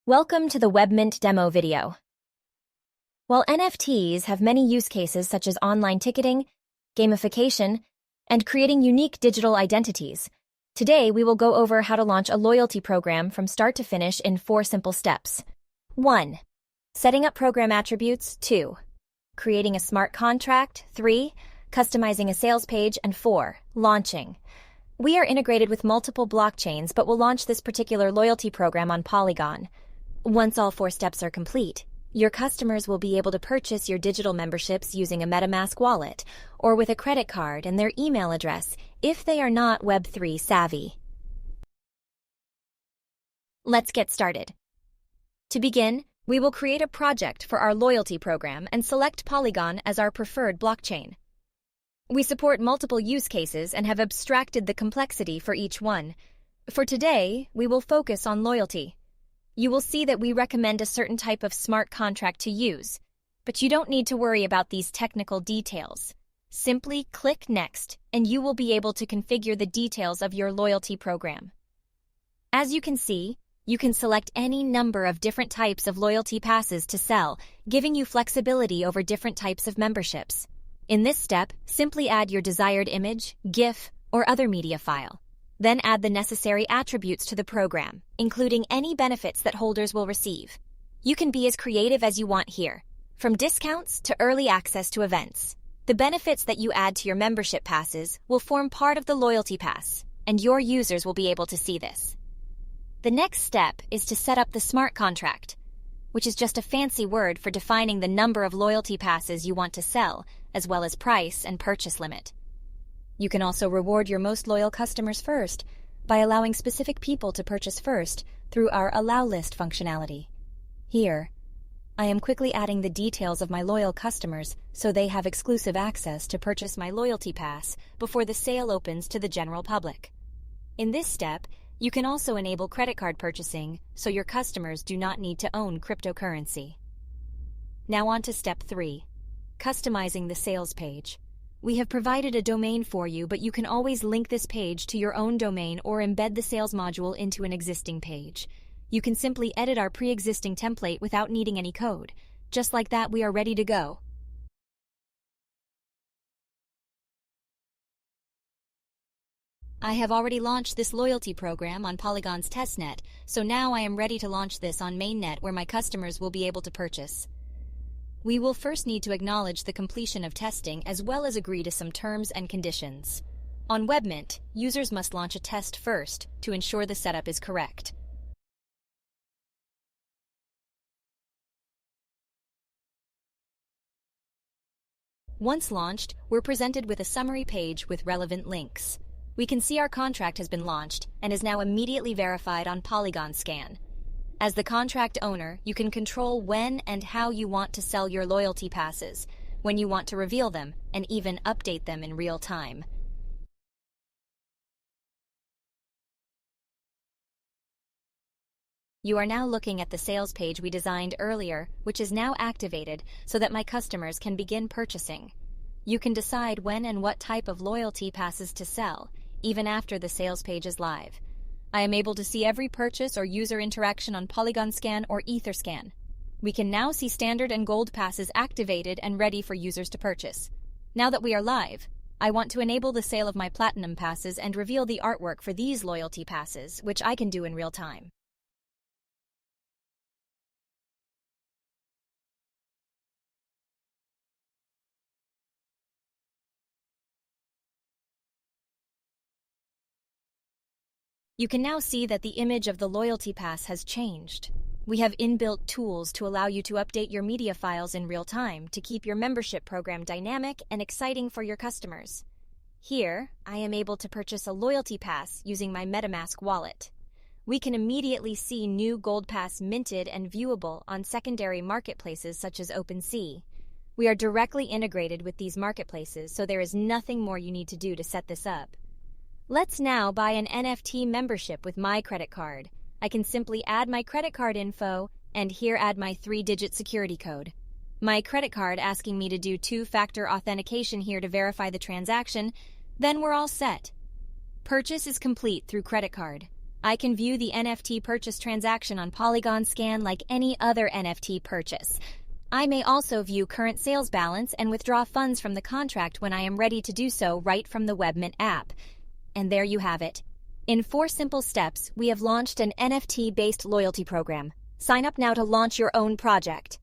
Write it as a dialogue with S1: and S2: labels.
S1: Welcome to the Webmint demo video. While NFTs have many use cases such as online ticketing, gamification, and creating unique digital identities, today we will go over how to launch a loyalty program from start to finish in 4 simple steps. 1. Setting up program attributes. 2. Creating a smart contract. 3. Customizing a sales page. And 4. Launching. We are integrated with multiple blockchains, but will launch this particular loyalty program on Polygon. Once all 4 steps are complete, your customers will be able to purchase your digital memberships using a MetaMask wallet or with a credit card and their email address if they are not Web3 savvy. Let's get started. To begin, we will create a project for our loyalty program and select Polygon as our preferred blockchain. We support multiple use cases and have abstracted the complexity for each one. For today, we will focus on loyalty. You will see that we recommend a certain type of smart contract to use, but you don't need to worry about these technical details. Simply click Next, and you will be able to configure the details of your loyalty program. As you can see, you can select any number of different types of loyalty passes to sell, giving you flexibility over different types of memberships. In this step, simply add your desired image, GIF, or other media file. Then add the necessary attributes to the program, including any benefits that holders will receive. You can be as creative as you want here, from discounts to early access to events. The benefits that you add to your membership passes will form part of the loyalty pass, and your users will be able to see this. The next step is to set up the smart contract, which is just a fancy word for defining the number of loyalty passes you want to sell, as well as price and purchase limit. You can also reward your most loyal customers first by allowing specific people to purchase first through our Allow List functionality. Here, I am quickly adding the details of my loyal customers so they have exclusive access to purchase my loyalty pass before the sale opens to the general public. In this step, you can also enable credit card purchasing so your customers do not need to own cryptocurrency. Now on to step 3, customizing the sales page. We have provided a domain for you, but you can always link this page to your own domain or embed the sales module into an existing page. You can simply edit our pre-existing template without needing any code. Just like that, we are ready to go. I have already launched this loyalty program on Polygon's testnet, so now I am ready to launch this on mainnet where my customers will be able to purchase. We will first need to acknowledge the completion of testing as well as agree to some terms and conditions. On Webmint, users must launch a test first to ensure the setup is correct. Once launched, we're presented with a summary page with relevant links. We can see our contract has been launched and is now immediately verified on Polygon Scan. As the contract owner, you can control when and how you want to sell your loyalty passes, when you want to reveal them, and even update them in real time. You are now looking at the sales page we designed earlier, which is now activated so that my customers can begin purchasing. You can decide when and what type of loyalty passes to sell, even after the sales page is live. I am able to see every purchase or user interaction on Polygon Scan or Etherscan. We can now see standard and gold passes activated and ready for users to purchase. Now that we are live, I want to enable the sale of my platinum passes and reveal the artwork for these loyalty passes, which I can do in real time. You can now see that the image of the loyalty pass has changed. We have inbuilt tools to allow you to update your media files in real time to keep your membership program dynamic and exciting for your customers. Here, I am able to purchase a loyalty pass using my MetaMask wallet. We can immediately see new Gold Pass minted and viewable on secondary marketplaces such as OpenSea. We are directly integrated with these marketplaces, so there is nothing more you need to do to set this up. Let's now buy an NFT membership with my credit card. I can simply add my credit card info and here add my 3-digit security code. My credit card asking me to do 2-factor authentication here to verify the transaction, then we're all set. Purchase is complete through credit card. I can view the NFT purchase transaction on Polygon Scan like any other NFT purchase. I may also view current sales balance and withdraw funds from the contract when I am ready to do so right from the Webmint app. And there you have it. In 4 simple steps, we have launched an NFT-based loyalty program. Sign up now to launch your own project.